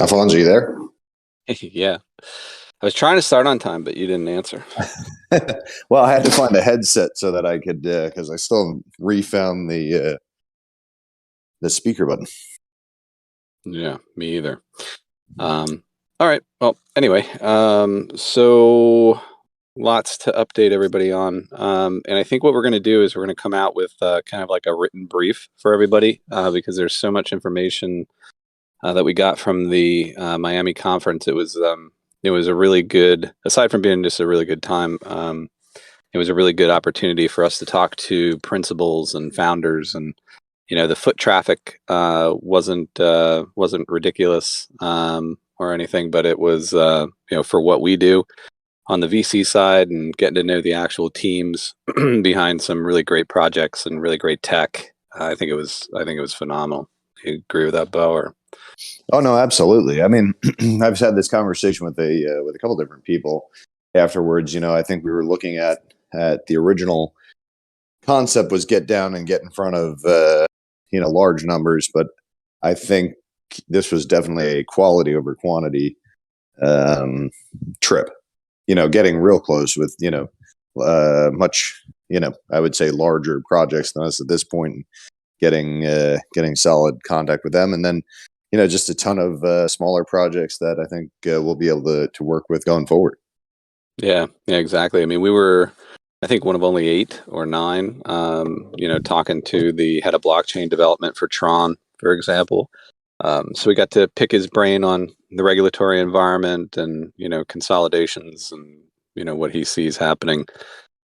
Alfonso, you there? Yeah. I was trying to start on time, but you didn't answer. Well, I had to find a headset so that I could, because I still haven't refound the speaker button. Yeah, me either. All right. Well, anyway, so lots to update everybody on. And I think what we're going to do is we're going to come out with kind of like a written brief for everybody because there's so much information that we got from the Miami conference. It was a really good, aside from being just a really good time. It was a really good opportunity for us to talk to principals and founders, and the foot traffic wasn't ridiculous or anything, but it was for what we do on the VC side and getting to know the actual teams behind some really great projects and really great tech. I think it was phenomenal. You agree with that, Bo? Or Oh no, absolutely. I mean, I've had this conversation with a couple different people afterwards. I think we were looking at the original concept was get down and get in front of large numbers, but I think this was definitely a quality over quantity trip. Getting real close with much I would say larger projects than us at this point. Getting solid contact with them, and then just a ton of smaller projects that I think we'll be able to work with going forward. yeah, exactly. I mean, we were, I think, one of only 8 or 9. Talking to the head of blockchain development for Tron, for example. So we got to pick his brain on the regulatory environment and consolidations and what he sees happening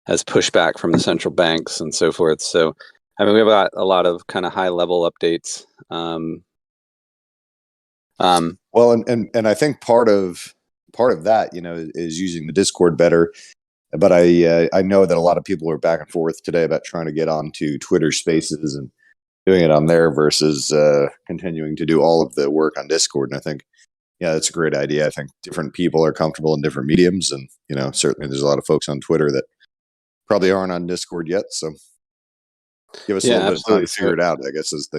as pushback from the central banks and so forth. So I mean, we've got a lot of kind of high level updates. Well, and I think part of that, is using the Discord better. But I know that a lot of people are back and forth today about trying to get onto Twitter Spaces and doing it on there versus continuing to do all of the work on Discord. And I think, yeah, that's a great idea. I think different people are comfortable in different mediums, and certainly there's a lot of folks on Twitter that probably aren't on Discord yet. So give us a Yeah, little bit of time absolutely. to figure it out, I guess, is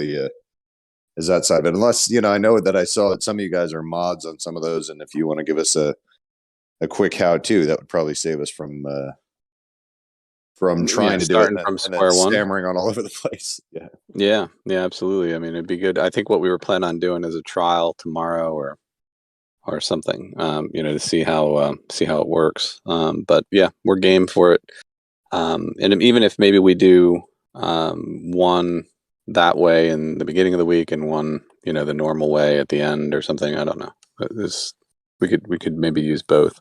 that side of it. Unless, I know that I saw that some of you guys are mods on some of those, and if you want to give us a quick how to, that would probably save us from trying to do it Starting and from then square one. stammering on all over the place. Yeah. Yeah, absolutely. I mean, it'd be good. I think what we were planning on doing is a trial tomorrow or something, to see how it works. But yeah, we're game for it. And even if maybe we do one that way in the beginning of the week and one, the normal way at the end or something, I don't know. But we could maybe use both.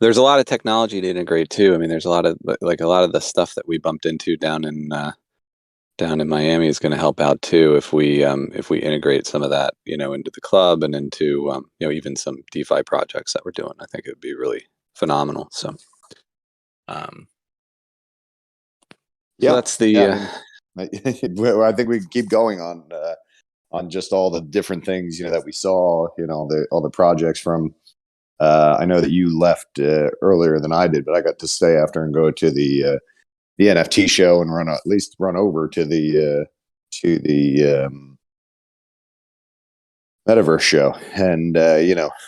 There's a lot of technology to integrate too. I mean, there's a lot of the stuff that we bumped into down in Miami is going to help out too if we integrate some of that into the club and into even some DeFi projects that we're doing. I think it would be really phenomenal. So Yeah. that's the Yeah. I think we keep going on just all the different things that we saw. All the projects from. I know that you left earlier than I did, but I got to stay after and go to the NFT show and at least run over to the metaverse show. And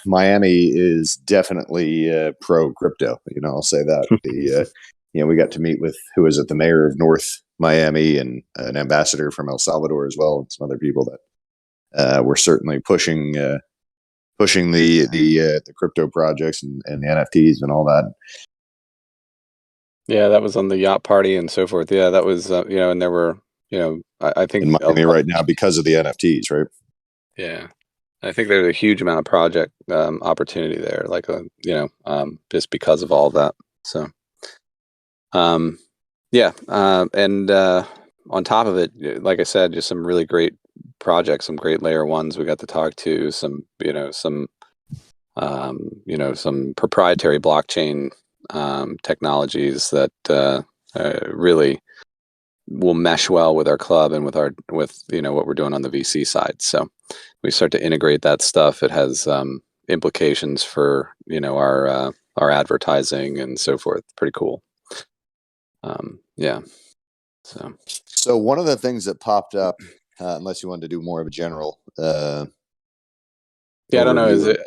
Miami is definitely pro crypto. I'll say that. We got to meet with, who is it, the mayor of North Miami and an ambassador from El Salvador as well, and some other people that were certainly pushing the crypto projects and the NFTs and all that. Yeah, that was on the yacht party and so forth. Yeah, that was and there were I think In Miami right now because of the NFTs, right? Yeah, I think there's a huge amount of project opportunity there, like just because of all of that. So yeah, and on top of it, like I said, just some really great projects, some great layer ones we got to talk to, some some proprietary blockchain technologies that really will mesh well with our club and with what we're doing on the VC side. So we start to integrate that stuff. It has implications for our advertising and so forth. Pretty cool. Yeah. So one of the things that popped up, unless you wanted to do more of a general Yeah, I don't know. Is overview? it?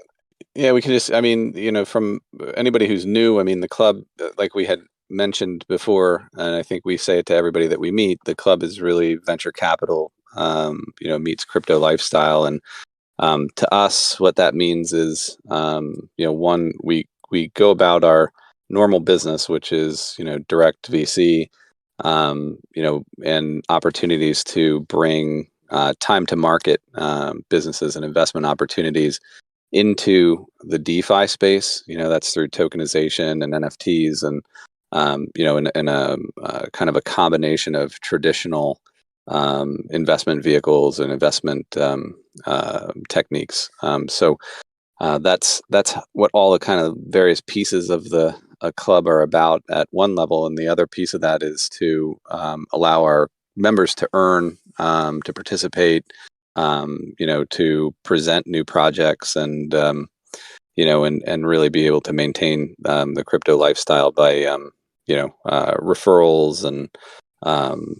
Yeah, we can just. I mean, from anybody who's new. I mean, the club, like we had mentioned before, and I think we say it to everybody that we meet. The club is really venture capital. Meets crypto lifestyle, and to us, what that means is, one, we go about our normal business, which is, direct VC, and opportunities to bring time to market businesses and investment opportunities into the DeFi space. That's through tokenization and NFTs, and in a kind of a combination of traditional investment vehicles and investment techniques. That's what all the kind of various pieces of the club are about at one level, and the other piece of that is to allow our members to earn, to participate, to present new projects, and and really be able to maintain the crypto lifestyle by referrals and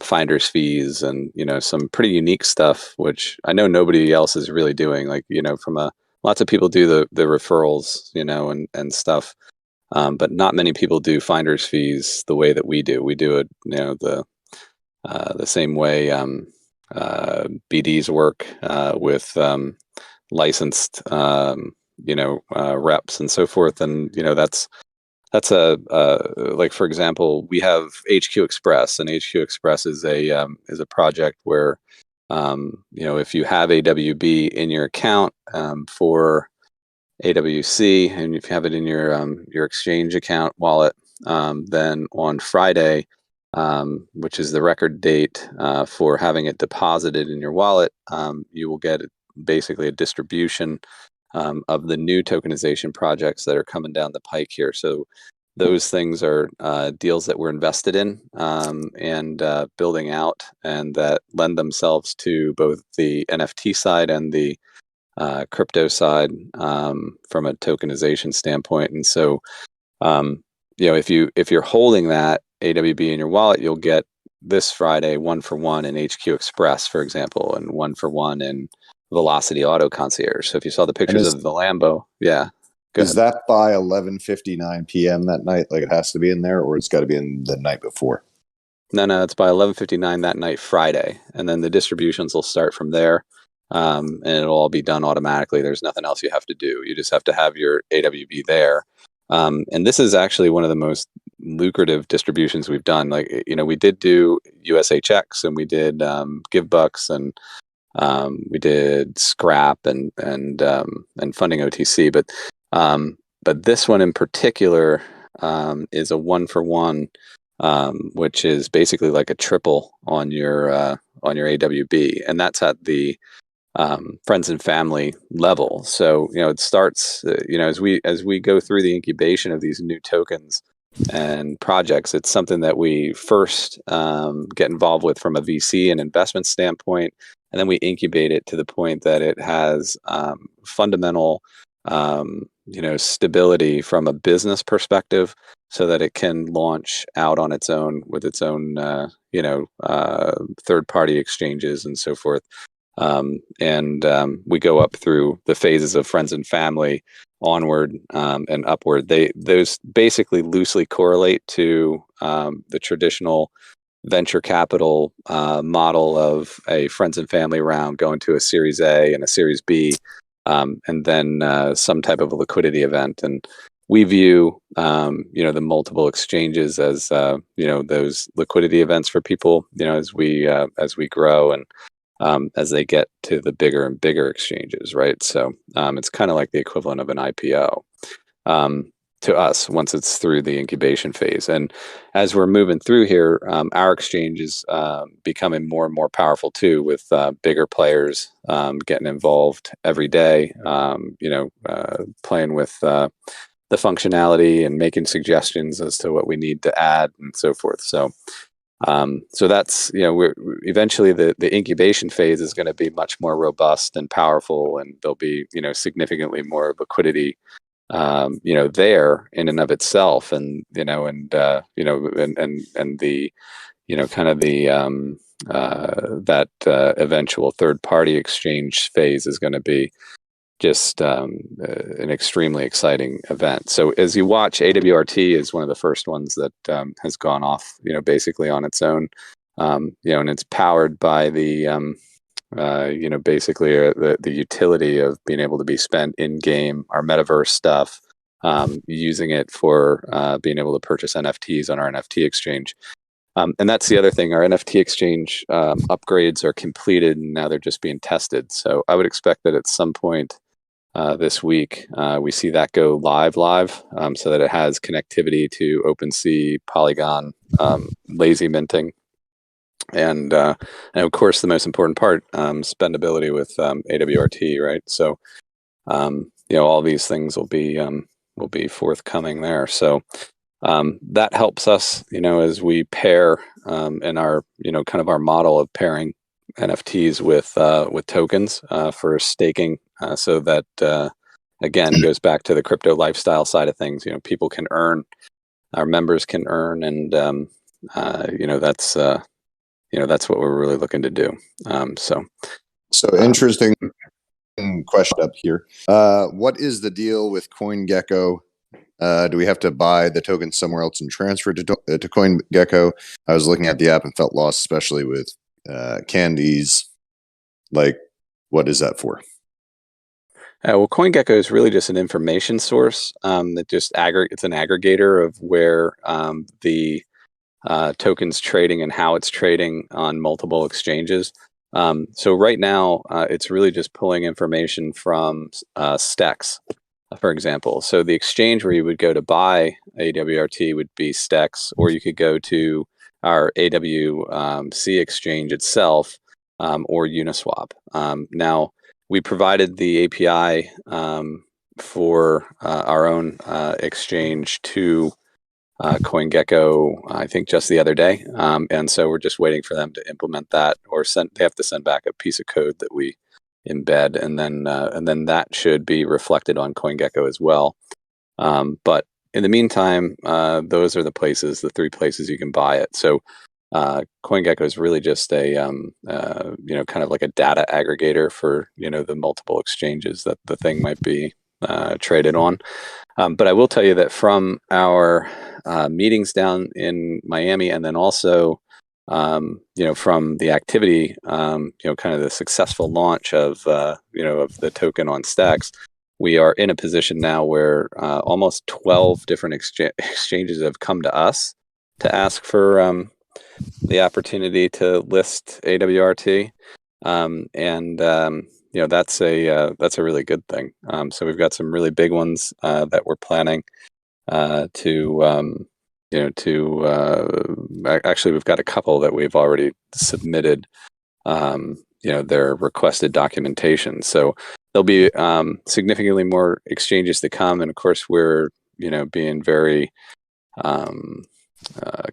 finder's fees, and some pretty unique stuff, which I know nobody else is really doing. Like lots of people do the referrals, and stuff, but not many people do finder's fees the way that we do. We do it, the same way BDs work with licensed, reps and so forth, and that's like, for example, we have HQ Express, and HQ Express is a project where if you have AWB in your account for AWC, and if you have it in your exchange account wallet, then on Friday, which is the record date for having it deposited in your wallet, you will get basically a distribution of the new tokenization projects that are coming down the pike here. So those things are deals that we're invested in, and building out, and that lend themselves to both the NFT side and the crypto side, from a tokenization standpoint. And so, if you're holding that AWB in your wallet, you'll get this Friday 1-for-1 in HQ Express, for example, and 1-for-1 in Velocity Auto Concierge. So if you saw the And pictures of the Lambo, yeah, go is ahead. that by 11:59 p.m. that night? Like, it has to be in there, or it's got to be in the night before? No, it's by 11:59 that night, Friday, and then the distributions will start from there, and it'll all be done automatically. There's nothing else you have to do. You just have to have your AWB there, and this is actually one of the most lucrative distributions we've done. Like, we did do USHX, and we did GiveBucks, and we did Scrap, and funding OTC, but this one in particular is a 1-for-1, which is basically like a triple on your AWB, and that's at the friends and family level. So it starts, as we go through the incubation of these new tokens and projects, it's something that we first get involved with from a VC and investment standpoint, and then we incubate it to the point that it has fundamental stability from a business perspective, so that it can launch out on its own with its own third-party exchanges and so forth. And we go up through the phases of friends and family, onward and upward. Those basically loosely correlate to the traditional venture capital model of a friends and family round going to a Series A and a Series B, and then some type of a liquidity event. And we view the multiple exchanges as those liquidity events for people, as we grow, and as they get to the bigger and bigger exchanges, right? So it's kind of like the equivalent of an IPO to us once it's through the incubation phase. And as we're moving through here, our exchange is becoming more and more powerful too, with bigger players getting involved every day, playing with the functionality and making suggestions as to what we need to add and so forth. So that's, we're eventually the incubation phase is going to be much more robust and powerful, and there'll be, significantly more liquidity, there in and of itself. And, and the, kind of the, that eventual third party exchange phase is going to be just an extremely exciting event. So as you watch, AWRT is one of the first ones that has gone off, basically on its own, and it's powered by the basically the utility of being able to be spent in game, our metaverse stuff, using it for being able to purchase NFTs on our NFT exchange. And that's the other thing. Our NFT exchange upgrades are completed, and now they're just being tested. So I would expect that at some point this week, we see that go live, so that it has connectivity to OpenSea, Polygon, lazy minting, and of course the most important part, spendability with AWRT, right? So all these things will be forthcoming there. So that helps us, as we pair in our kind of our model of pairing NFTs with tokens for staking, so that again goes back to the crypto lifestyle side of things. People can earn, our members can earn, and that's what we're really looking to do. So interesting question up here. What is the deal with CoinGecko? Do we have to buy the token somewhere else and transfer it to CoinGecko? I was looking at the app and felt lost, especially with candies. Like, what is that for? Well, CoinGecko is really just an information source that just it's an aggregator of where the tokens trading and how it's trading on multiple exchanges. So right now, it's really just pulling information from Stex, for example. So the exchange where you would go to buy AWRT would be Stex, or you could go to our AWC exchange itself, or Uniswap. Now, we provided the API for our own exchange to CoinGecko, I think just the other day, and so we're just waiting for them to implement that, or they have to send back a piece of code that we embed, and then that should be reflected on CoinGecko as well. But in the meantime, those are the 3 places you can buy it. So CoinGecko is really just a kind of like a data aggregator for the multiple exchanges that the thing might be traded on. But I will tell you that from our meetings down in Miami, and then also from the activity, kind of the successful launch of of the token on Stacks, we are in a position now where almost 12 different exchanges have come to us to ask for the opportunity to list AWRT, and that's a really good thing. So we've got some really big ones that we're planning actually, we've got a couple that we've already submitted their requested documentation. So there'll be significantly more exchanges to come, and of course we're being very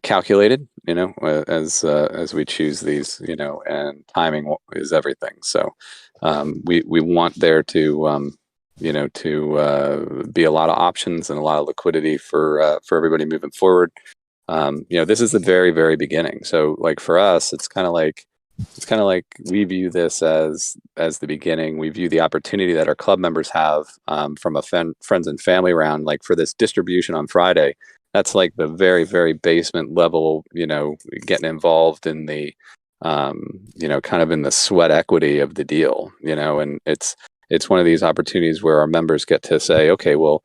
calculated, as we choose these, and timing is everything. So we want there to be a lot of options and a lot of liquidity for everybody moving forward. This is the very, very beginning. So like for us, it's kind of like we view this as the beginning. We view the opportunity that our club members have from a friends and family round, like for this distribution on Friday. That's like the very, very basement level, getting involved in the, kind of in the sweat equity of the deal, and it's one of these opportunities where our members get to say, okay, well,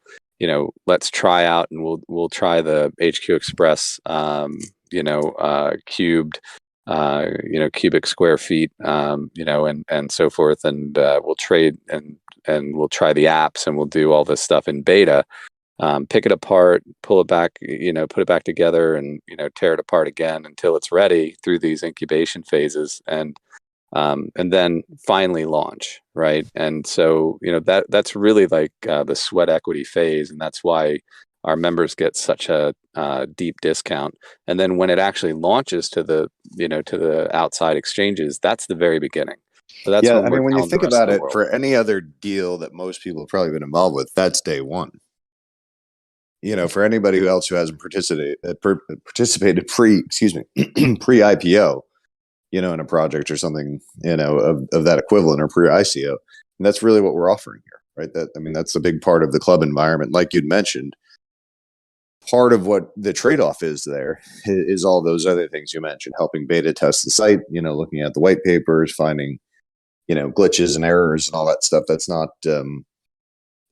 let's try out, and we'll try the HQ Express, cubed, cubic square feet, and so forth, and we'll trade and we'll try the apps, and we'll do all this stuff in beta. Pick it apart, pull it back, put it back together, and tear it apart again until it's ready through these incubation phases, and then finally launch, right? And so that's really like the sweat equity phase, and that's why our members get such a deep discount. And then when it actually launches to the outside exchanges, that's the very beginning. So that's when you think about it, for any other deal that most people have probably been involved with, that's day one. For anybody else who hasn't participated pre-IPO, in a project or something, of that equivalent, or pre-ICO, And that's really what we're offering here, right? That's a big part of the club environment. Like you'd mentioned, part of what the trade-off is there is all those other things you mentioned, helping beta test the site, looking at the white papers, finding, glitches and errors and all that stuff.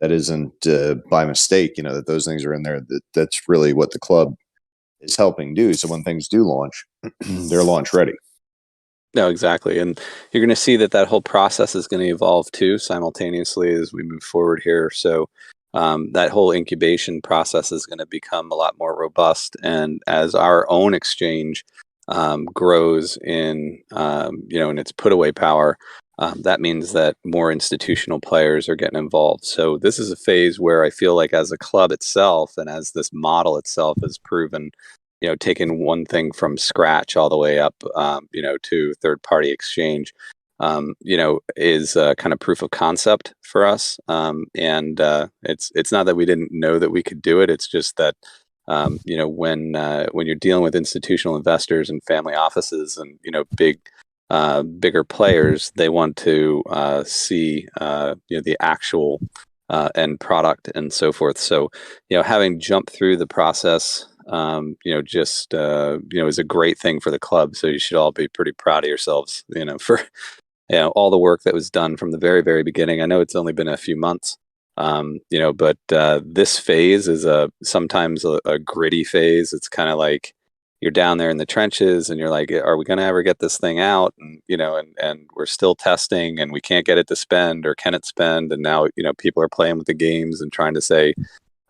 That isn't by mistake, that those things are in there. That's really what the club is helping do. So when things do launch, they're launch ready. No, exactly. And you're going to see that whole process is going to evolve too, simultaneously as we move forward here. So that whole incubation process is going to become a lot more robust. And as our own exchange grows in, in its put away power, that means that more institutional players are getting involved. So this is a phase where I feel like as a club itself and as this model itself has proven, taking one thing from scratch all the way up, to third-party exchange, is kind of proof of concept for us. And it's not that we didn't know that we could do it. It's just that, when you're dealing with institutional investors and family offices and, bigger players, they want to see, the actual end product and so forth. So, having jumped through the process, is a great thing for the club. So you should all be pretty proud of yourselves, for all the work that was done from the very, very beginning. I know it's only been a few months, but this phase is sometimes a gritty phase. It's kind of like you're down there in the trenches and you're like, are we going to ever get this thing out? And, and we're still testing and we can't get it to spend, or can it spend? And now, people are playing with the games and trying to say,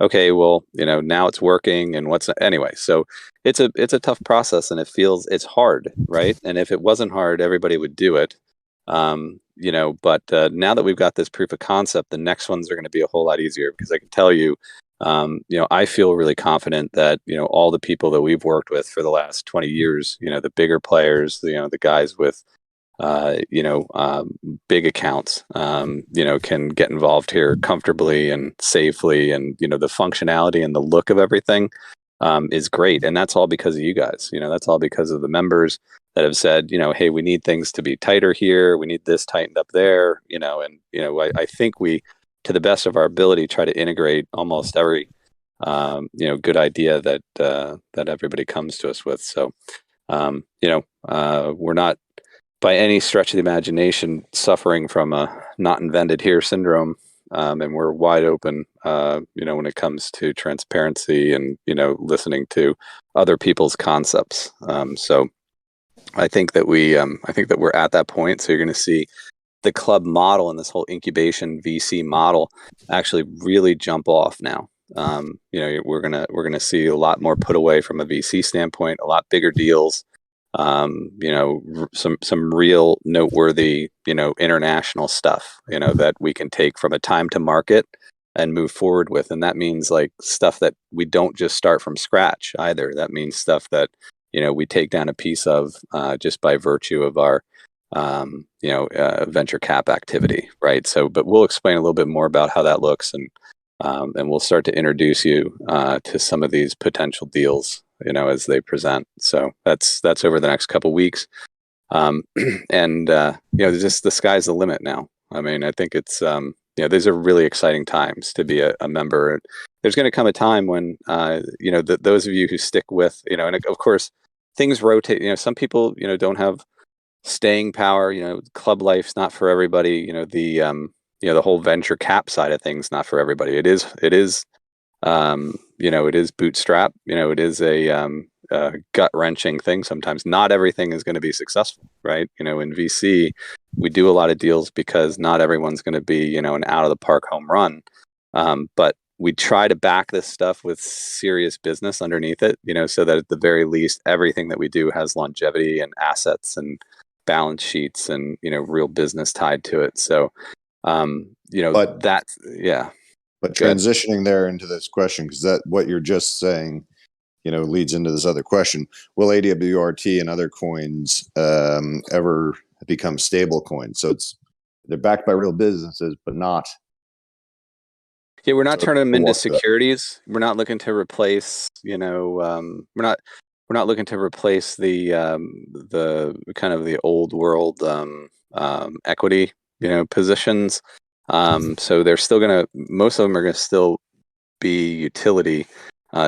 okay, well, now it's working and anyway. So it's a tough process and it's hard, right? And if it wasn't hard, everybody would do it. But now that we've got this proof of concept, the next ones are going to be a whole lot easier, because I can tell you, I feel really confident that, all the people that we've worked with for the last 20 years, the bigger players, the guys with, big accounts, can get involved here comfortably and safely. And, the functionality and the look of everything is great. And that's all because of you guys. That's all because of the members that have said, hey, we need things to be tighter here. We need this tightened up there, I think we, to the best of our ability, try to integrate almost every, good idea that everybody comes to us with. So, we're not by any stretch of the imagination suffering from a not invented here syndrome. And we're wide open, when it comes to transparency and, listening to other people's concepts. So I think that we're at that point. So you're going to see the club model and this whole incubation VC model actually really jump off now. We're gonna see a lot more put away from a VC standpoint, a lot bigger deals. Some real noteworthy, international stuff, that we can take from a time to market and move forward with. And that means like stuff that we don't just start from scratch either. That means stuff that, we take down a piece of just by virtue of our, venture cap activity. Right. So, but we'll explain a little bit more about how that looks, and we'll start to introduce you to some of these potential deals, as they present. So that's over the next couple weeks. And just the sky's the limit now. I mean, I think it's, these are really exciting times to be a member. There's going to come a time when, those of you who stick with, and of course things rotate, some people, don't have staying power, club life's not for everybody, the whole venture cap side of things, not for everybody. It is, it is bootstrap, it is a gut wrenching thing. Sometimes not everything is going to be successful, right? In VC, we do a lot of deals because not everyone's going to be, an out of the park home run. But we try to back this stuff with serious business underneath it, so that at the very least, everything that we do has longevity and assets and balance sheets and, real business tied to it. So, But that's, yeah. But transitioning there into this question, because that what you're just saying, leads into this other question: will AWRT and other coins ever become stable coins? So they're backed by real businesses, but not. Yeah, we're not turning them into securities. We're not looking to replace. We're not looking to replace the kind of the old world equity, positions. So they're still most of them are gonna still be utility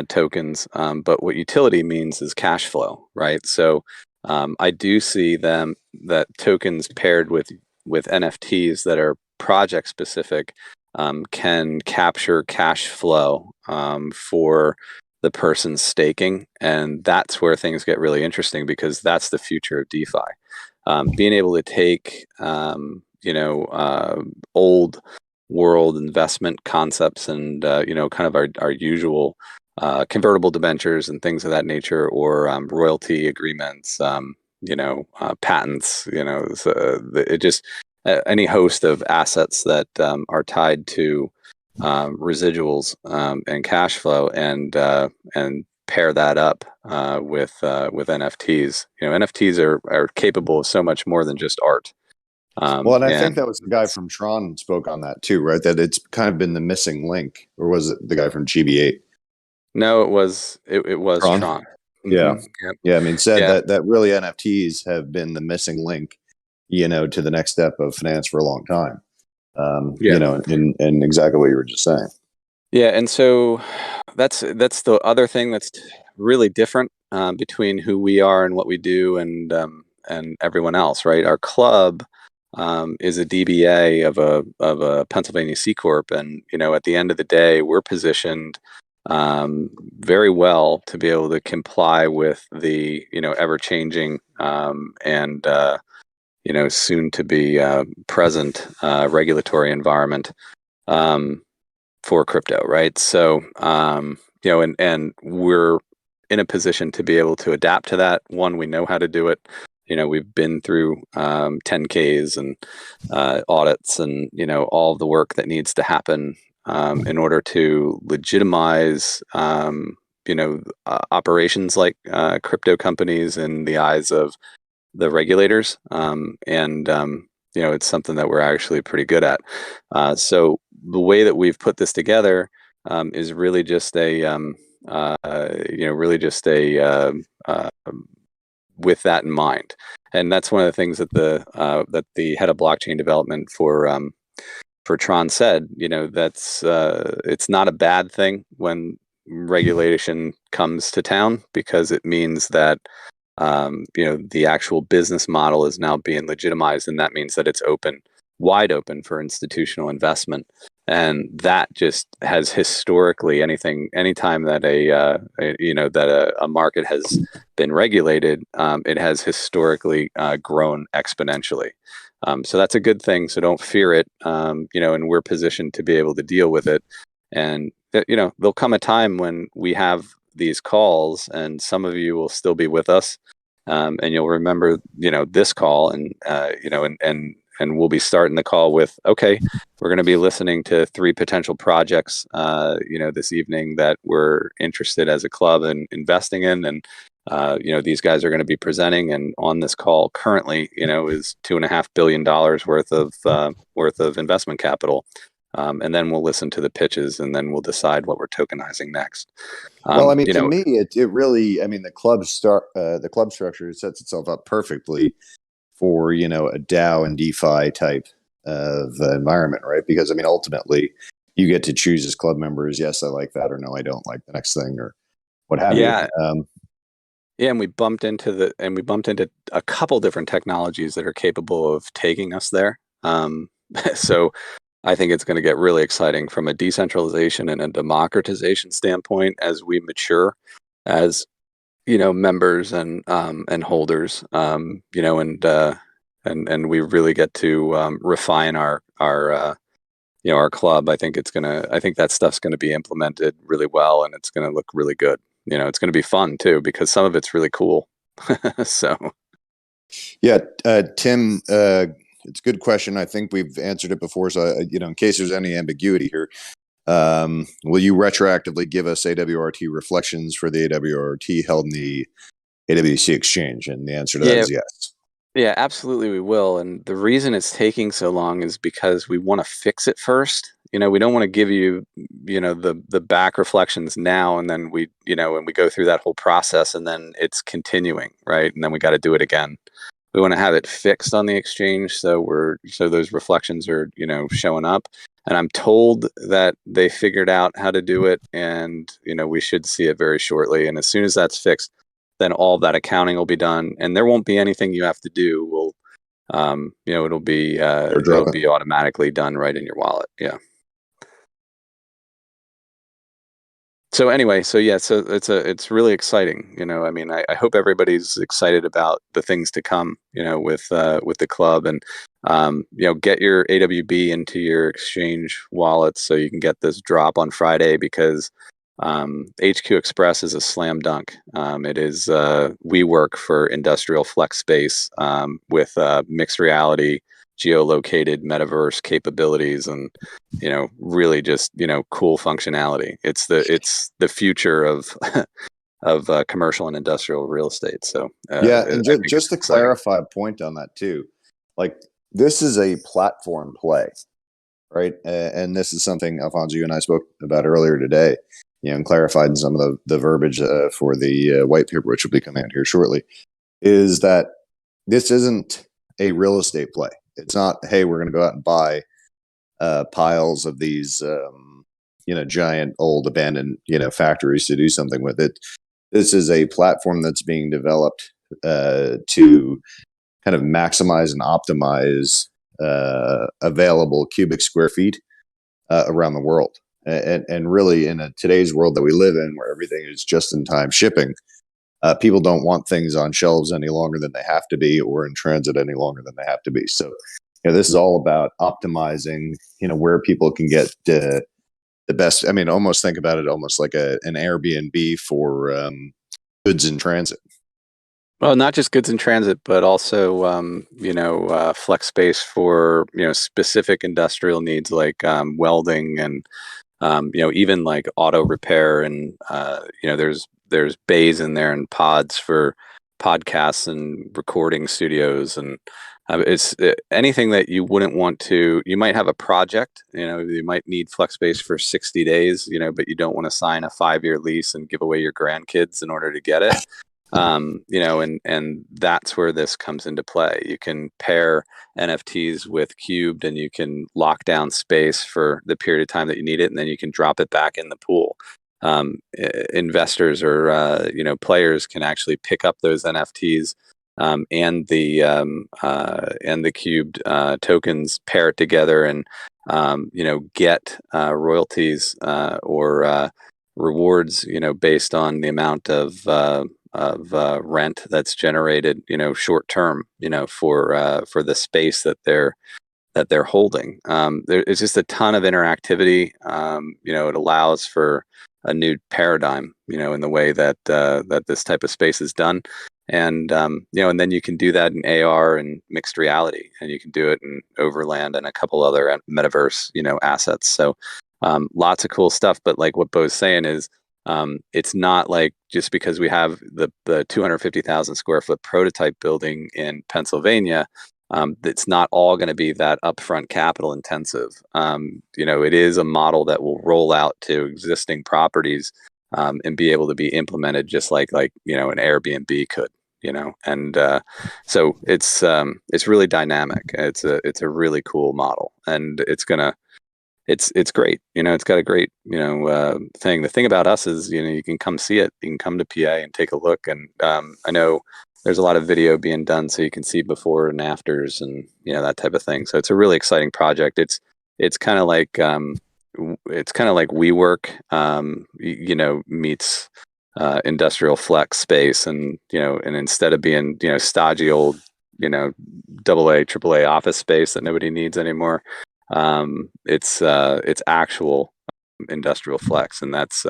tokens, but what utility means is cash flow, right? So I do see that tokens paired with NFTs that are project specific can capture cash flow for the person staking, and that's where things get really interesting because that's the future of DeFi. Being able to take old world investment concepts and kind of our usual convertible debentures and things of that nature, or royalty agreements, patents, so it just any host of assets that are tied to residuals and cash flow, and pair that up with NFTs. NFTs are capable of so much more than just art. Well, and I think that was the guy from Tron spoke on that too, right? That it's kind of been the missing link, or was it the guy from GB8? No, it was Tron. Yeah, Yep. yeah. I mean, said Yeah. that really NFTs have been the missing link, to the next step of finance for a long time. Yeah. In exactly what you were just saying. Yeah, and so that's the other thing that's really different between who we are and what we do, and everyone else, right? Our club is a DBA of a Pennsylvania C Corp, and at the end of the day, we're positioned very well to be able to comply with the ever changing and soon to be present regulatory environment. For crypto, right? So, and we're in a position to be able to adapt to that. One, we know how to do it. We've been through 10Ks and audits, and all of the work that needs to happen in order to legitimize, operations like crypto companies in the eyes of the regulators, and it's something that we're actually pretty good at. So the way that we've put this together is really just with that in mind, and that's one of the things that the head of blockchain development for Tron said. That's it's not a bad thing when regulation comes to town, because it means that the actual business model is now being legitimized, and that means that it's wide open for institutional investment. And that just has historically, anytime that a market has been regulated, it has historically grown exponentially. So that's a good thing. So don't fear it. And we're positioned to be able to deal with it. And there'll come a time when we have these calls, and some of you will still be with us, and you'll remember this call, and and we'll be starting the call with, okay, we're going to be listening to 3 potential projects this evening that we're interested as a club in investing in, and these guys are going to be presenting, and on this call currently is $2.5 billion worth of investment capital. And then we'll listen to the pitches, and then we'll decide what we're tokenizing next. Well, I mean, to me, it really, I mean, the club structure sets itself up perfectly for a DAO and DeFi type of environment, right? Because I mean, ultimately, you get to choose as club members. Yes, I like that, or no, I don't like the next thing, or what have you. Yeah, and we bumped into a couple different technologies that are capable of taking us there. So I think it's going to get really exciting from a decentralization and a democratization standpoint as we mature as members and holders, and we really get to refine our club. I think that stuff's going to be implemented really well, and it's going to look really good. It's going to be fun too, because some of it's really cool. So yeah, Tim, it's a good question. I think we've answered it before. So, in case there's any ambiguity here, will you retroactively give us AWRT reflections for the AWRT held in the AWC exchange? And the answer to that is yes. Yeah, absolutely, we will. And the reason it's taking so long is because we want to fix it first. We don't want to give you, the back reflections now, and then and we go through that whole process, and then it's continuing, right? And then we got to do it again. we want to have it fixed on the exchange, so those reflections are, showing up. And I'm told that they figured out how to do it, and we should see it very shortly. And as soon as that's fixed, then all that accounting will be done, and there won't be anything you have to do. It'll be automatically done right in your wallet. Yeah. So anyway, so it's really exciting. I mean, I hope everybody's excited about the things to come, with the club, and get your AWB into your exchange wallets so you can get this drop on Friday, because HQ Express is a slam dunk. It is WeWork for industrial flex space, with mixed reality, geolocated metaverse capabilities, and really just cool functionality. It's the future of of commercial and industrial real estate. So and just to clarify a point on that too, like, this is a platform play, right? And this is something, Alfonso, you and I spoke about earlier today, and clarified in some of the verbiage for the white paper, which will be coming out here shortly, is that this isn't a real estate play. It's not, hey, we're going to go out and buy piles of these, giant old abandoned, factories to do something with it. This is a platform that's being developed to kind of maximize and optimize available cubic square feet around the world. And really, in today's world that we live in, where everything is just in time shipping, people don't want things on shelves any longer than they have to be, or in transit any longer than they have to be. So, this is all about optimizing, where people can get the best. I mean, almost think about it almost like an Airbnb for goods in transit. Well, not just goods in transit, but also, flex space for, specific industrial needs, like welding, and, even like auto repair. And, there's bays in there and pods for podcasts and recording studios. And it's anything that you wouldn't want to. You might have a project, you might need flex space for 60 days, but you don't want to sign a 5-year lease and give away your grandkids in order to get it. And that's where this comes into play. You can pair NFTs with Cubed, and you can lock down space for the period of time that you need it, and then you can drop it back in the pool. Investors or players can actually pick up those NFTs, and the Cubed tokens, pair it together, and get royalties or rewards, based on the amount of rent that's generated, short term, for the space that they're holding. There's just a ton of interactivity. It allows for a new paradigm, in the way that that this type of space is done. And and then you can do that in AR and mixed reality, and you can do it in Overland and a couple other metaverse, assets. So lots of cool stuff. But like what Bo's saying is, it's not like just because we have the 250,000 square foot prototype building in Pennsylvania, it's not all going to be that upfront capital intensive. It is a model that will roll out to existing properties, and be able to be implemented just like an Airbnb could. And so it's really dynamic. It's a really cool model, and it's great. It's got a great, thing. The thing about us is, you can come see it. You can come to PA and take a look. And I know there's a lot of video being done, so you can see before and afters, and that type of thing. So it's a really exciting project. It's kind of like WeWork, meets industrial flex space, and instead of being stodgy old AA, AAA office space that nobody needs anymore. It's actual industrial flex, and that's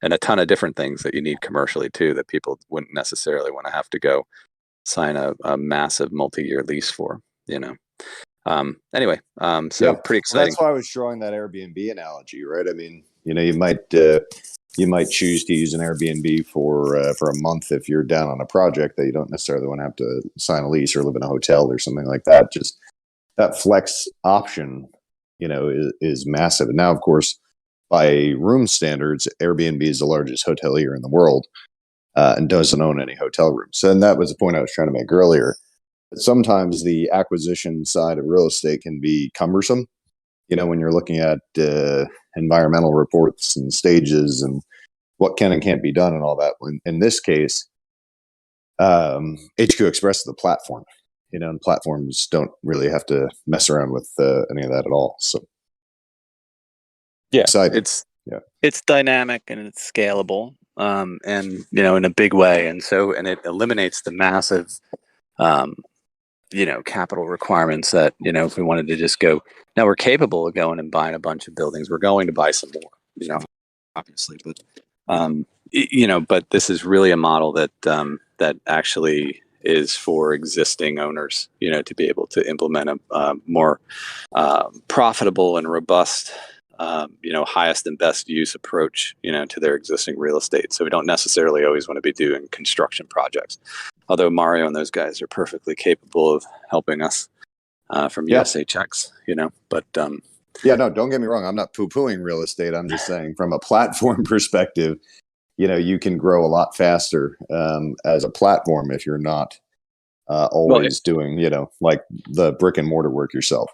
and a ton of different things that you need commercially too, that people wouldn't necessarily want to have to go sign a massive multi-year lease for. Anyway, so pretty exciting. Well, that's why I was drawing that Airbnb analogy, right? I mean, you might choose to use an Airbnb for a month if you're down on a project that you don't necessarily want to have to sign a lease or live in a hotel or something like that. Just that flex option, is massive. And now, of course, by room standards, Airbnb is the largest hotelier in the world, and doesn't own any hotel rooms. And that was the point I was trying to make earlier. sometimes the acquisition side of real estate can be cumbersome. When you're looking at environmental reports and stages and what can and can't be done and all that. In this case, HQ Express is the platform, and platforms don't really have to mess around with any of that at all. So, yeah, exciting. It's dynamic and it's scalable, and in a big way, and it eliminates the massive, capital requirements that if we wanted to just go. Now we're capable of going and buying a bunch of buildings. We're going to buy some more, obviously, but but this is really a model that that actually is for existing owners, to be able to implement a more profitable and robust, highest and best use approach, to their existing real estate. So we don't necessarily always want to be doing construction projects, although Mario and those guys are perfectly capable of helping us from USHX, but yeah, no, don't get me wrong. I'm not poo-pooing real estate. I'm just saying from a platform perspective, you can grow a lot faster as a platform if you're not always doing, like the brick and mortar work yourself.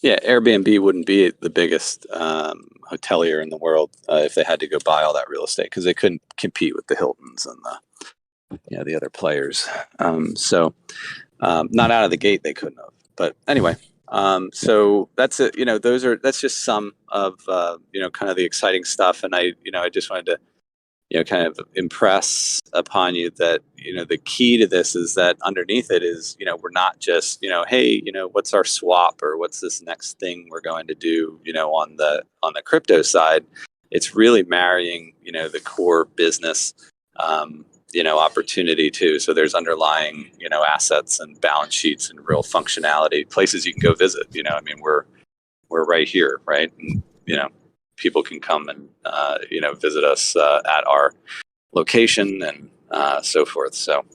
Yeah, Airbnb wouldn't be the biggest hotelier in the world if they had to go buy all that real estate, because they couldn't compete with the Hiltons and the other players. So not out of the gate they couldn't have. But anyway, so that's it. That's just some of kind of the exciting stuff, and I just wanted to kind of impress upon you that, the key to this is that underneath it is, we're not just, hey, what's our swap or what's this next thing we're going to do, on the crypto side. It's really marrying, the core business, opportunity too. So there's underlying, assets and balance sheets and real functionality, places you can go visit. We're right here, right? And, people can come and visit us at our location and so forth. So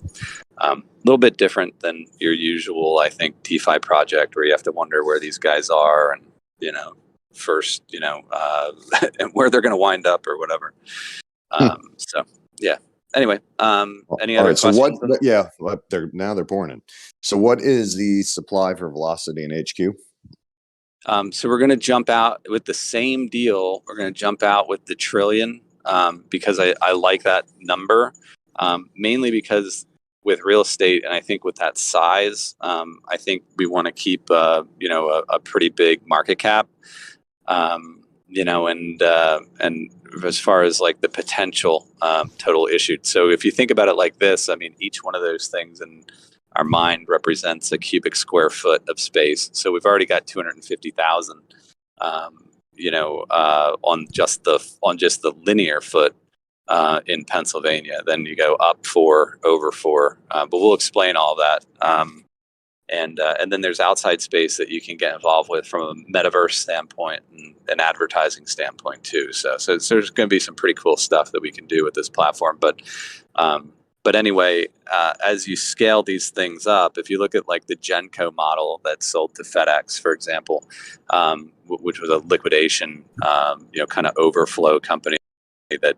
a little bit different than your usual, I think, DeFi project where you have to wonder where these guys are and first and where they're going to wind up or whatever. So yeah. Anyway, any other questions? So they're pouring in. So what is the supply for Velocity and HQ? So we're going to jump out with the same deal. We're going to jump out with the trillion because I like that number, mainly because with real estate, and I think with that size, I think we want to keep a pretty big market cap, and as far as like the potential total issued. So if you think about it like this, each one of those things in our mind represents a cubic square foot of space. So we've already got 250,000, on just the linear foot in Pennsylvania. Then you go up 4, over 4, but we'll explain all that. And then there's outside space that you can get involved with from a metaverse standpoint and an advertising standpoint too. So there's going to be some pretty cool stuff that we can do with this platform. But anyway, as you scale these things up, if you look at like the Genco model that sold to FedEx, for example, which was a liquidation, kind of overflow company that,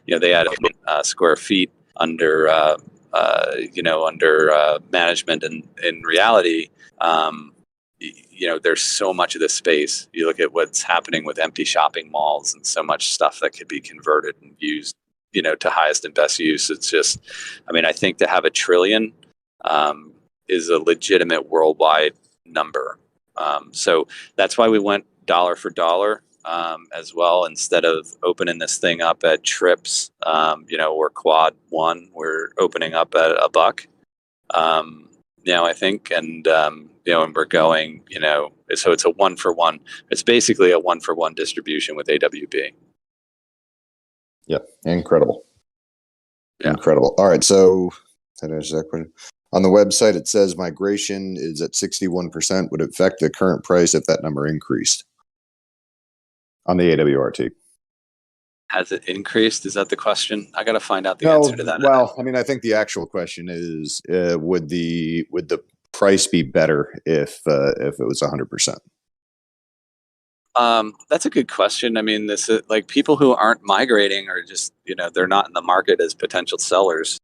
they had square feet under, under management, and in reality, there's so much of this space. You look at what's happening with empty shopping malls and so much stuff that could be converted and used, to highest and best use. It's just, I think to have $1 trillion is a legitimate worldwide number. So that's why we went dollar for dollar as well. Instead of opening this thing up at trips, or quad 1, we're opening up at $1. I think, and we're going, so it's a 1-for-1. It's basically a 1-for-1 distribution with AWB. Yep. Incredible. Yeah. Incredible. All right. So on the website, it says migration is at 61%. Would it affect the current price if that number increased on the AWRT? Has it increased? Is that the question? I got to find out the answer to that. Well, I think the actual question is, would the price be better if it was 100%? That's a good question. This is like people who aren't migrating are just, they're not in the market as potential sellers.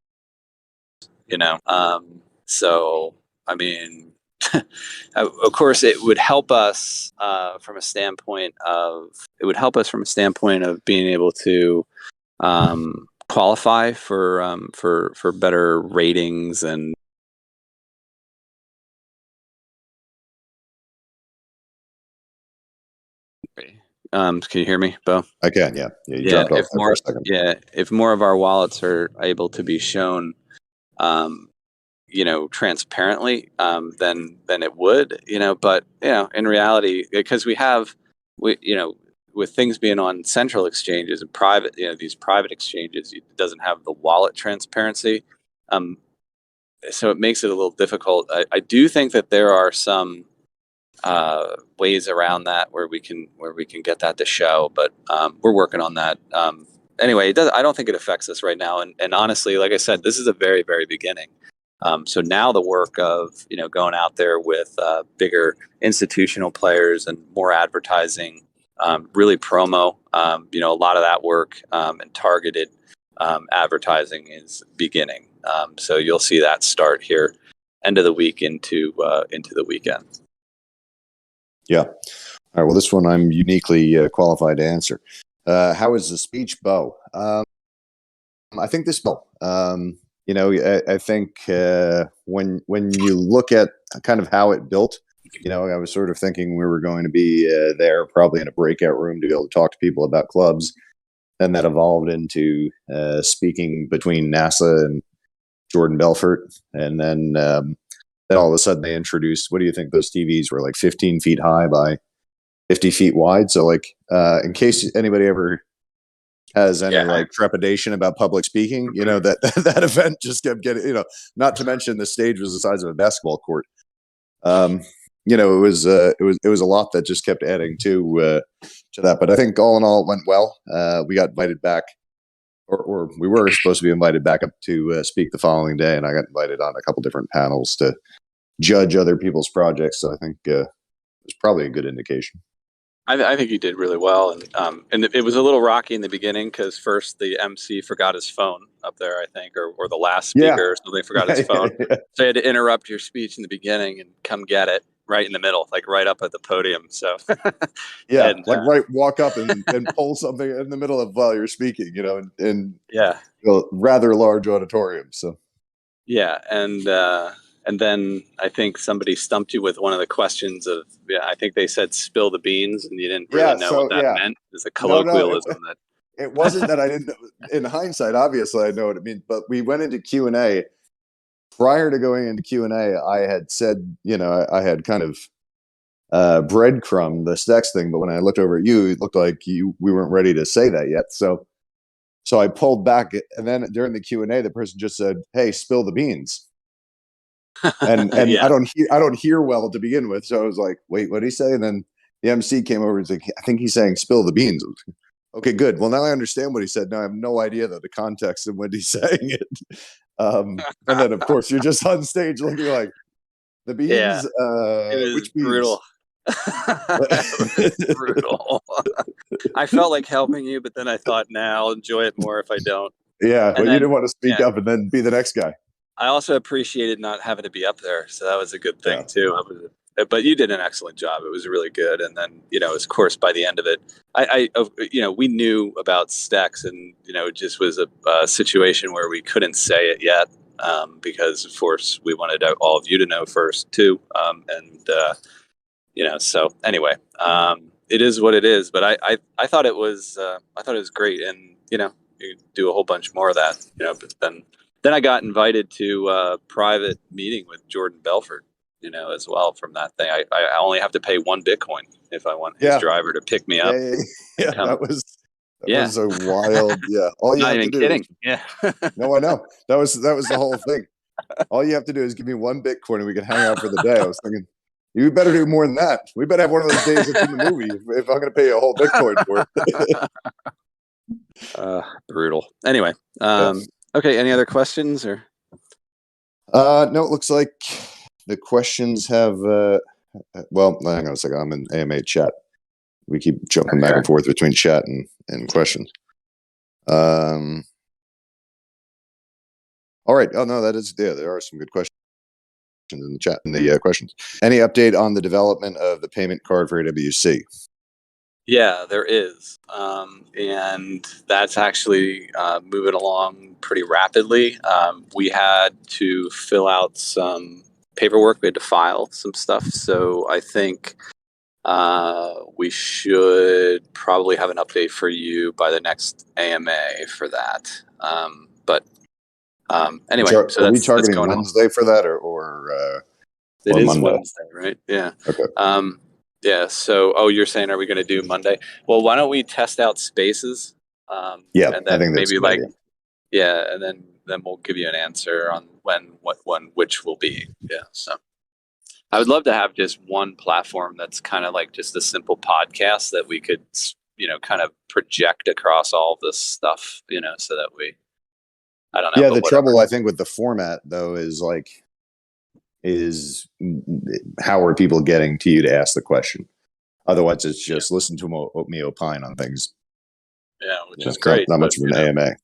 So I mean, of course, it would help us from a standpoint of being able to qualify for better ratings and. Can you hear me, Bo? I can, yeah. You dropped off there for a second. If more of our wallets are able to be shown, transparently, then it would, but in reality, because with things being on central exchanges and private, these private exchanges, it doesn't have the wallet transparency, so it makes it a little difficult. I do think that there are some ways around that where we can get that to show, but we're working on that. Anyway, I don't think it affects us right now, and honestly, like I said, this is a very, very beginning. So now the work of going out there with bigger institutional players and more advertising, really promo, a lot of that work and targeted advertising is beginning. So you'll see that start here, end of the week into the weekend. Yeah. All right. Well, this one I'm uniquely qualified to answer. How is the speech, Bo? I think this Bo. I think when you look at kind of how it built, I was sort of thinking we were going to be there probably in a breakout room to be able to talk to people about clubs. Then that evolved into speaking between NASA and Jordan Belfort. And then all of a sudden they introduced, what do you think those TVs were, like 15 feet high by 50 feet wide? So like, in case anybody ever has any like trepidation about public speaking, that event just kept getting, not to mention the stage was the size of a basketball court. It was a lot that just kept adding to that. But I think all in all it went well. We got invited back, or we were supposed to be invited back up to speak the following day, and I got invited on a couple different panels to judge other people's projects. So I think it's probably a good indication. I think you did really well, and it was a little rocky in the beginning because first the MC forgot his phone up there, I think, or the last speaker, so they forgot his phone. So you had to interrupt your speech in the beginning and come get it right in the middle, like right up at the podium. So walk up and pull something in the middle of while you're speaking, in rather large auditorium. So and then I think somebody stumped you with one of the questions of, I think they said spill the beans, and you didn't really know what that meant. It's a colloquialism. It wasn't that I didn't know. In hindsight, obviously I know what it means, but we went into Q&A. Prior to going into Q&A, I had said, I had kind of breadcrumb the Stex thing, but when I looked over at you, it looked like we weren't ready to say that yet. So I pulled back, and then during the Q&A, the person just said, "Hey, spill the beans." And I don't hear well to begin with, so I was like, "Wait, what did he say?" And then the MC came over and was like, "I think he's saying spill the beans." Okay, good. Well, now I understand what he said. Now I have no idea the context of when he's saying it. And then of course you're just on stage looking like the beans. Yeah, it was which beans? Brutal. Brutal. I felt like helping you, but then I thought, I'll enjoy it more if I don't. Yeah, well, you didn't want to speak up and then be the next guy. I also appreciated not having to be up there, so that was a good thing too. But you did an excellent job. It was really good. And then, of course, by the end of it, we knew about Stex, and it just was a situation where we couldn't say it yet because, of course, we wanted all of you to know first too. So anyway, it is what it is. But I thought it was great, and you do a whole bunch more of that. But then I got invited to a private meeting with Jordan Belfort, as well from that thing. I only have to pay 1 Bitcoin if I want his driver to pick me up. Yeah. That was a wild. Yeah, all you Not have even to do. Kidding. Yeah. No, I know that was the whole thing. All you have to do is give me 1 Bitcoin and we can hang out for the day. I was thinking, you better do more than that. We better have one of those days that's in the movie if I'm going to pay you a whole Bitcoin for it. Brutal. Anyway, okay. Any other questions or? No, it looks like the questions have. Well, hang on a second. I'm in AMA chat. We keep jumping back and forth between chat and questions. All right. Oh no, that is there are some good questions in the chat in the questions. Any update on the development of the payment card for AWC? Yeah, there is. And that's actually moving along pretty rapidly. We had to fill out some paperwork, we had to file some stuff. So I think we should probably have an update for you by the next AMA for that. Anyway, so Are we that's targeting going on. Wednesday for that It or is Monday? Wednesday, right? Yeah. Okay. Yeah. So, you're saying, are we going to do Monday? Well, why don't we test out spaces? Yeah, And I then think that's a maybe good idea. yeah, and then we'll give you an answer on what one, which will be. Yeah. So I would love to have just one platform that's kind of like just a simple podcast that we could, kind of project across all this stuff, so that I don't know, Yeah, but the whatever. trouble I think with the format though is how are people getting to you to ask the question? Otherwise, it's just listen to me opine on things. Yeah, which is It's not great. much of an AMA.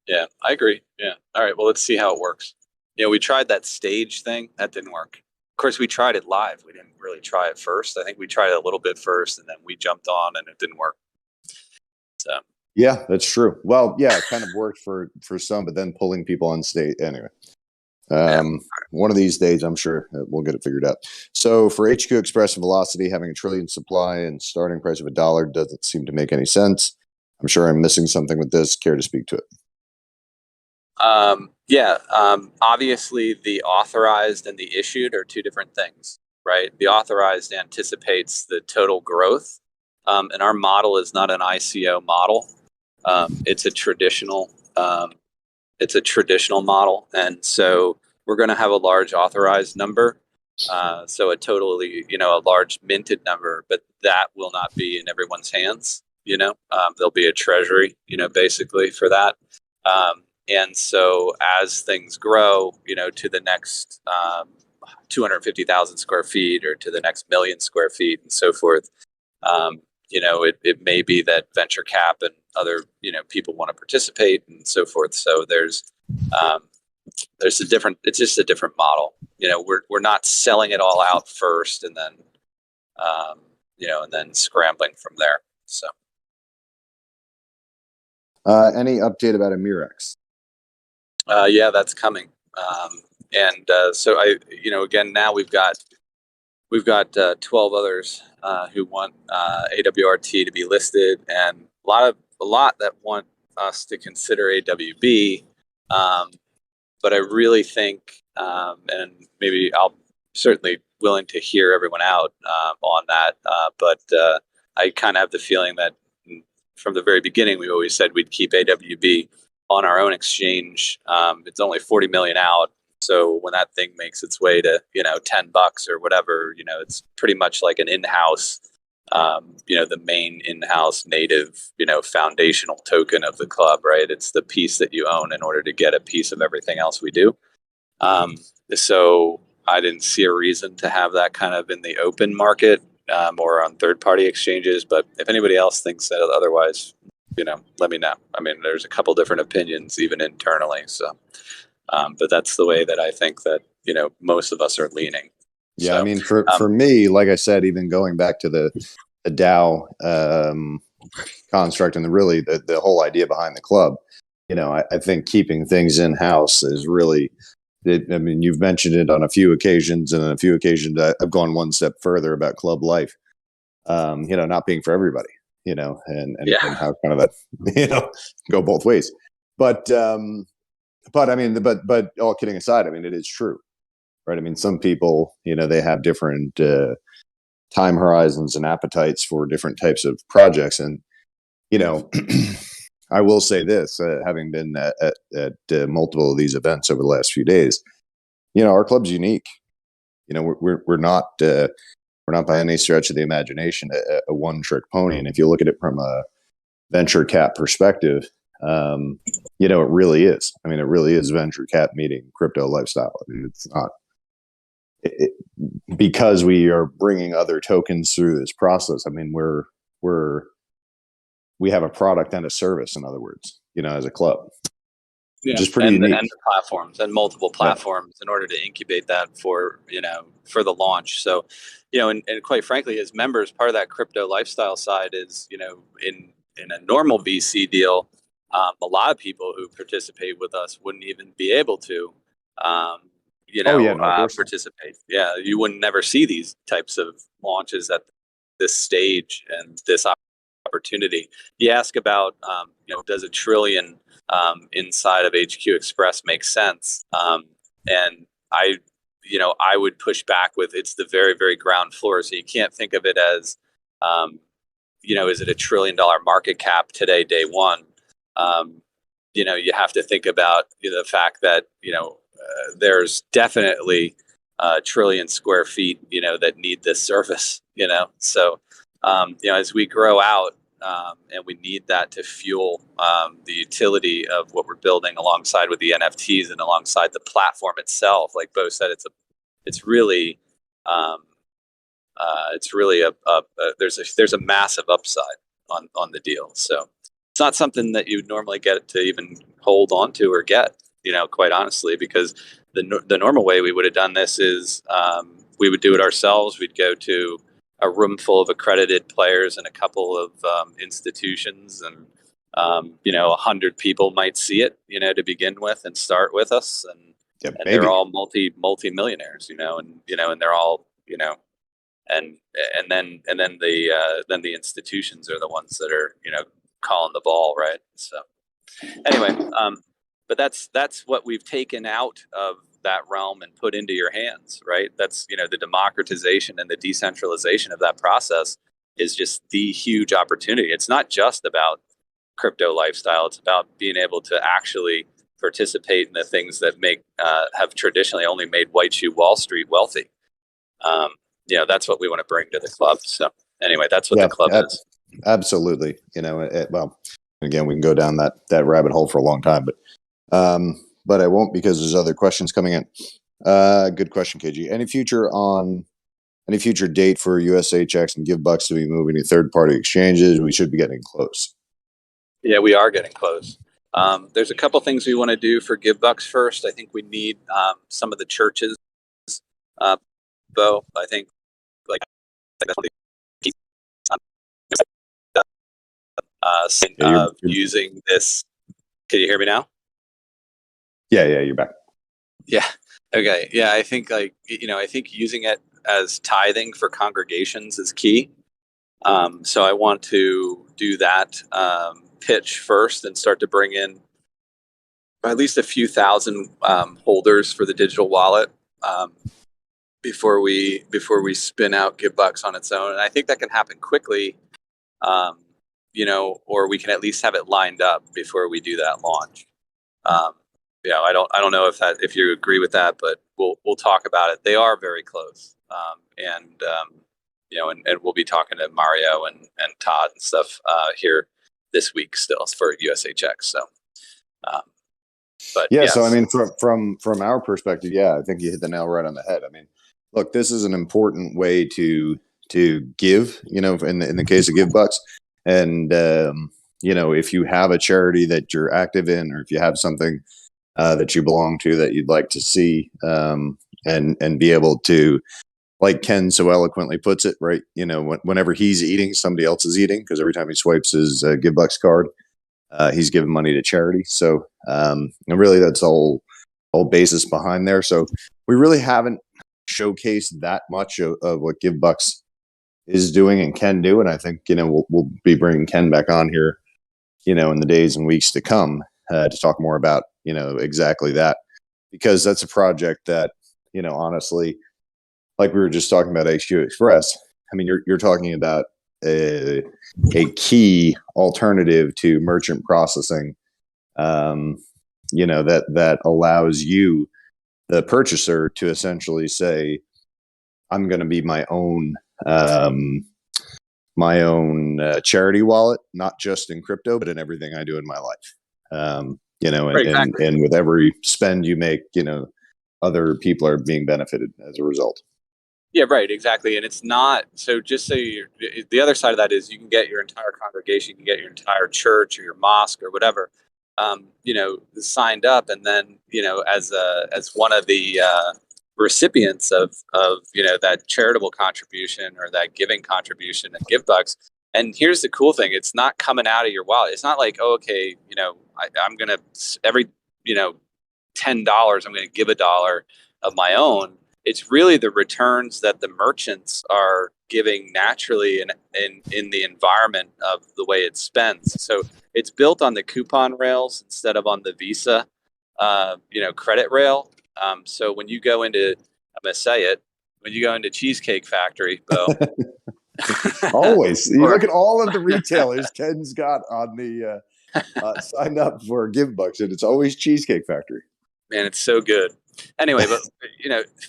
Yeah, I agree. Yeah. All right. Well, let's see how it works. We tried that stage thing. That didn't work. Of course, we tried it live. We didn't really try it first. I think we tried it a little bit first, and then we jumped on, and it didn't work. So Yeah, that's true. Well, yeah, it kind of worked for some, but then pulling people on stage anyway. One of these days, I'm sure we'll get it figured out. So for HQ Express and Velocity, having a trillion supply and starting price of $1 doesn't seem to make any sense. I'm sure I'm missing something with this. Care to speak to it? Obviously, the authorized and the issued are two different things, right? The authorized anticipates the total growth, and our model is not an ICO model. It's a traditional. It's a traditional model, and so we're going to have a large authorized number. So a large minted number, but that will not be in everyone's hands. There'll be a treasury, basically for that. And so as things grow, to the next 250,000 square feet or to the next million square feet and so forth, it may be that venture cap and other, people want to participate and so forth. So there's it's just a different model. We're not selling it all out first and then, and then scrambling from there. So. Any update about Amir X? Yeah, that's coming. So again, now we've got 12 others who want AWRT to be listed, and a lot that want us to consider AWB. But I really think, and maybe I'll certainly willing to hear everyone out on that. But I kind of have the feeling that from the very beginning, we always said we'd keep AWB on our own exchange. It's only 40 million out. So when that thing makes its way to, $10 or whatever, it's pretty much like an in-house, the main in-house native, foundational token of the club, right? It's the piece that you own in order to get a piece of everything else we do. So I didn't see a reason to have that kind of in the open market or on third-party exchanges. But if anybody else thinks that otherwise, let me know. I mean, there's a couple different opinions even internally. So, but that's the way that I think that, most of us are leaning. Yeah, so, I mean, for me, like I said, even going back to the DAO construct and the whole idea behind the club, I think keeping things in house is really. I mean, you've mentioned it on a few occasions, and on a few occasions I've gone one step further about club life. Not being for everybody, and how kind of that, go both ways. But I mean, but all kidding aside, I mean, it is true, right? I mean, some people, they have different time horizons and appetites for different types of projects, and I will say this, having been at multiple of these events over the last few days, our club's unique. We're not by any stretch of the imagination a one-trick pony. And if you look at it from a venture cap perspective, it really is. I mean, it really is venture cap meeting crypto lifestyle. I mean, it's not because we are bringing other tokens through this process. I mean, we have a product and a service, in other words, as a club. Yeah, Which is pretty and unique. the platforms and multiple platforms in order to incubate that for for the launch. So, and quite frankly, as members, part of that crypto lifestyle side is in a normal VC deal, a lot of people who participate with us wouldn't even be able to, um, Oh yeah, no, of course not. participate. Yeah, you wouldn't never see these types of launches at this stage and this opportunity. You ask about, does a trillion inside of HQ Express make sense? And I would push back with it's the very, very ground floor. So you can't think of it as, is it $1 trillion market cap today, day one? You have to think about the fact that, there's definitely a trillion square feet, that need this service, So, as we grow out, and we need that to fuel the utility of what we're building alongside with the NFTs and alongside the platform itself. Like Bo said, it's really there's a massive upside on the deal. So it's not something that you normally get to even hold on to or get, quite honestly, because the normal way we would have done this is we would do it ourselves. We'd go to a room full of accredited players and a couple of institutions, and 100 people might see it, to begin with and start with us, and they're all multi-millionaires, and they're all, and then the institutions are the ones that are calling the ball, right? So anyway, but that's what we've taken out of that realm and put into your hands, right? That's the democratization and the decentralization of that process is just the huge opportunity. It's not just about crypto lifestyle. It's about being able to actually participate in the things that have traditionally only made white shoe Wall Street wealthy. That's what we want to bring to the club. So anyway, that's what the club is. Absolutely. Well, again, we can go down that rabbit hole for a long time, but I won't, because there's other questions coming in. Good question, KG. Any future date for USHX and GiveBucks to be moving to third-party exchanges? We should be getting close. Yeah, we are getting close. There's a couple things we want to do for GiveBucks first. I think we need some of the churches, though. I think using this. Can you hear me now? Yeah, you're back. Yeah. Okay. Yeah, I think I think using it as tithing for congregations is key. So I want to do that pitch first and start to bring in at least a few thousand holders for the digital wallet before we spin out GiveBucks on its own. And I think that can happen quickly, or we can at least have it lined up before we do that launch. I don't know if you agree with that, but we'll talk about it. They are very close, and we'll be talking to Mario and Todd and stuff here this week still for USHX. So, but yeah. So I mean, from our perspective, I think you hit the nail right on the head. I mean, look, this is an important way to give. In the case of GiveBucks, and if you have a charity that you're active in, or if you have something that you belong to that you'd like to see, and be able to, like Ken so eloquently puts it, right? Whenever he's eating, somebody else is eating, because every time he swipes his GiveBucks card, he's giving money to charity. So, and really, that's the whole basis behind there. So we really haven't showcased that much of what GiveBucks is doing and can do. And I think, we'll be bringing Ken back on here, in the days and weeks to come, to talk more about, exactly that, because that's a project that, honestly, like we were just talking about HQ Express. I mean, you're talking about a key alternative to merchant processing, that allows you, the purchaser, to essentially say, I'm going to be my own charity wallet, not just in crypto, but in everything I do in my life. And with every spend you make, other people are being benefited as a result. Yeah, right, exactly. And it's not, so just so the other side of that is you can get your entire congregation, you can get your entire church or your mosque or whatever, signed up, and then as one of the recipients of that charitable contribution or that giving contribution and give bucks. And here's the cool thing: it's not coming out of your wallet. It's not like, oh, okay, I'm gonna every $10 I'm gonna give $1 of my own. It's really the returns that the merchants are giving naturally in the environment of the way it spends. So it's built on the coupon rails instead of on the Visa, credit rail. So when you go into, I'm gonna say it, when you go into Cheesecake Factory, Bo, always you look at all of the retailers Ken's got on the signed up for give bucks, and it's always Cheesecake Factory. Man, it's so good. Anyway, but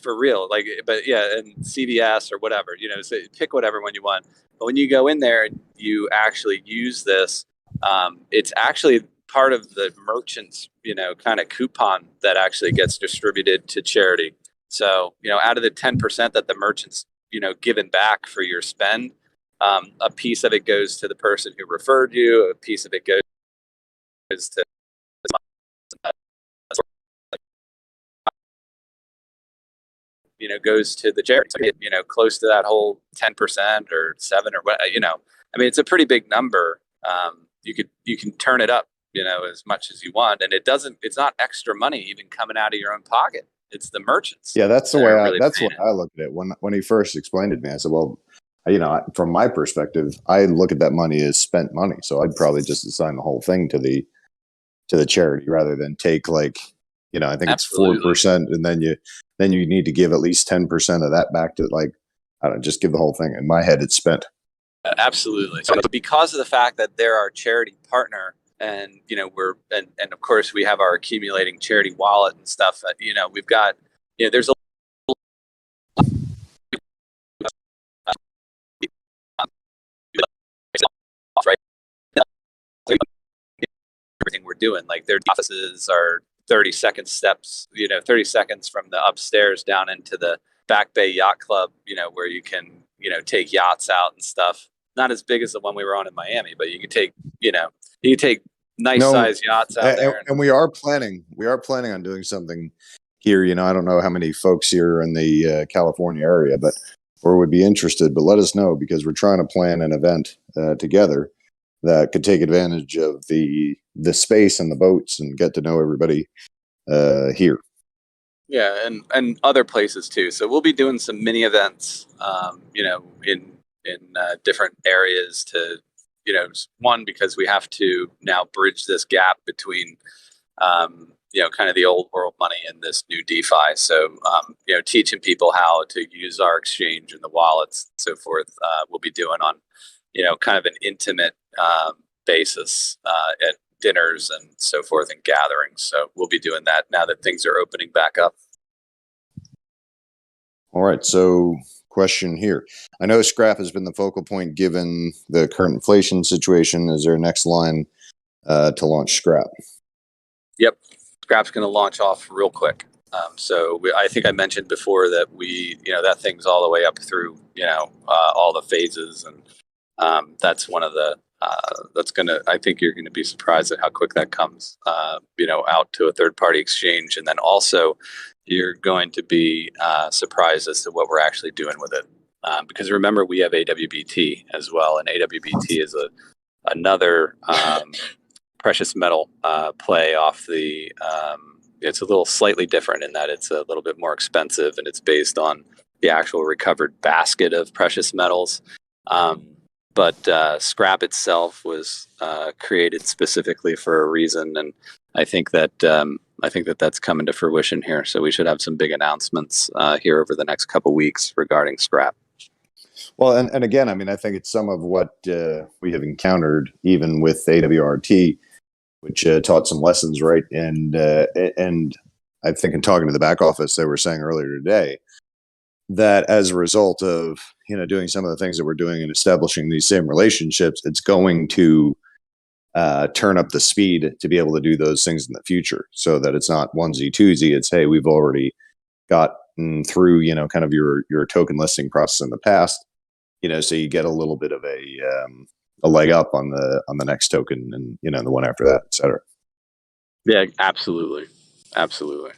for real, but yeah, and CVS or whatever, so pick whatever one you want. But when you go in there and you actually use this, it's actually part of the merchant's, kind of coupon that actually gets distributed to charity. So, out of the 10% that the merchant's, given back for your spend, a piece of it goes to the person who referred you, a piece of it goes to goes to the charity, close to that whole 10% or 7 or what, I mean, it's a pretty big number. You can turn it up, as much as you want. And it's not extra money even coming out of your own pocket. It's the merchants. Yeah. That's the way I look at it. When he first explained it to me, I said, well, from my perspective, I look at that money as spent money. So I'd probably just assign the whole thing to the charity rather than take I think Absolutely. It's 4%, and then you need to give at least 10% of that back to I don't know, just give the whole thing. In my head, it's spent. Absolutely. So because of the fact that they're our charity partner, and and of course we have our accumulating charity wallet and stuff. We've got there's a right. Everything we're doing, their offices are 30-second steps, 30 seconds from the upstairs down into the Back Bay Yacht Club, where you can, take yachts out and stuff. Not as big as the one we were on in Miami, but you can take, nice size yachts out there. And we are planning on doing something here. I don't know how many folks here in the California area, or would be interested, but let us know, because we're trying to plan an event together that could take advantage of the space and the boats and get to know everybody here. Yeah, and other places too. So we'll be doing some mini events, in different areas to, one, because we have to now bridge this gap between, kind of the old world money and this new DeFi. So, teaching people how to use our exchange and the wallets and so forth, we'll be doing on, kind of an intimate basis at dinners and so forth and gatherings. So we'll be doing that now that things are opening back up. All right. So question here. I know scrap has been the focal point given the current inflation situation. Is there a next line to launch scrap? Yep. Scrap's going to launch off real quick. I think I mentioned before that that thing's all the way up through, all the phases. And that's one of the, I think you're going to be surprised at how quick that comes, out to a third party exchange. And then also you're going to be surprised as to what we're actually doing with it. Because remember, we have AWBT as well. And AWBT is another precious metal play off the, it's a little slightly different in that it's a little bit more expensive and it's based on the actual recovered basket of precious metals. But scrap itself was created specifically for a reason, and I think that that's coming to fruition here. So we should have some big announcements here over the next couple weeks regarding scrap. Well, and again, I mean, I think it's some of what we have encountered even with AWRT, which taught some lessons, right? And I think in talking to the back office, they were saying earlier today that as a result of doing some of the things that we're doing and establishing these same relationships, it's going to turn up the speed to be able to do those things in the future, so that it's not onesie twosie. It's, hey, we've already gotten through kind of your token listing process in the past, so you get a little bit of a leg up on the next token and the one after that, et cetera. Yeah, absolutely. Absolutely.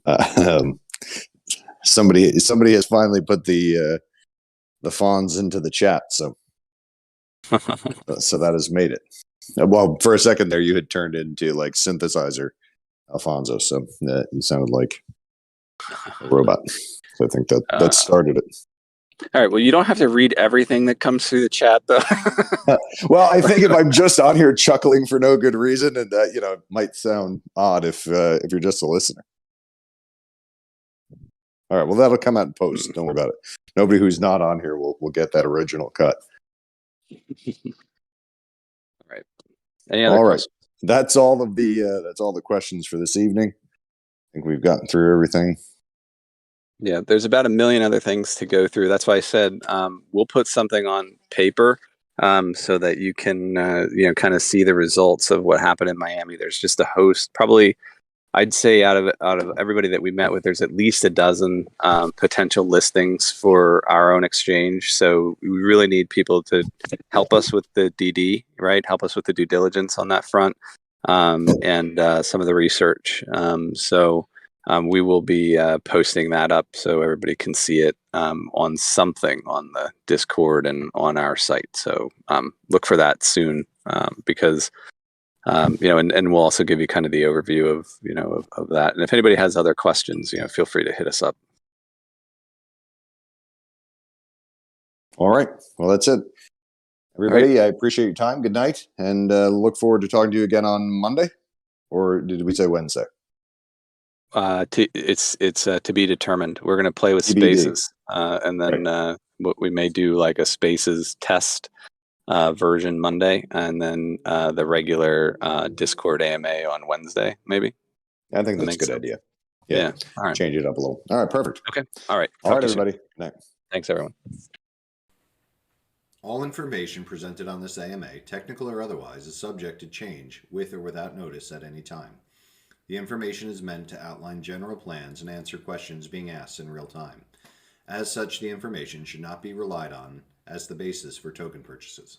um, somebody has finally put the fawns into the chat, so that has made it. Well, for a second there, you had turned into like synthesizer Alfonso, so you sounded like a robot. So I think that started it. All right. Well, you don't have to read everything that comes through the chat, though. Well, I think if I'm just on here chuckling for no good reason, and that it might sound odd if you're just a listener. All right. Well, that'll come out in post. Don't worry about it. Nobody who's not on here will get that original cut. All right. Any other All right. questions? That's all the questions for this evening. I think we've gotten through everything. Yeah, there's about a million other things to go through. That's why I said we'll put something on paper so that you can kind of see the results of what happened in Miami. There's just a host, probably I'd say out of everybody that we met with, there's at least a dozen potential listings for our own exchange. So we really need people to help us with the DD, right? Help us with the due diligence on that front and some of the research. We will be posting that up so everybody can see it on something on the Discord and on our site. So look for that soon because and we'll also give you kind of the overview of that. And if anybody has other questions, feel free to hit us up. All right. Well, that's it. Everybody, I appreciate your time. Good night, and look forward to talking to you again on Monday. Or did we say Wednesday? It's to be determined. We're going to play with TBD. spaces, and then what we may do like a spaces test version Monday, and then the regular Discord AMA on Wednesday, maybe. I think that's a good idea. Yeah. All right. Change it up a little. All right. Perfect. Okay. All right. All right, everybody. Good night. Thanks, everyone. All information presented on this AMA, technical or otherwise, is subject to change with or without notice at any time. The information is meant to outline general plans and answer questions being asked in real time. As such, the information should not be relied on as the basis for token purchases.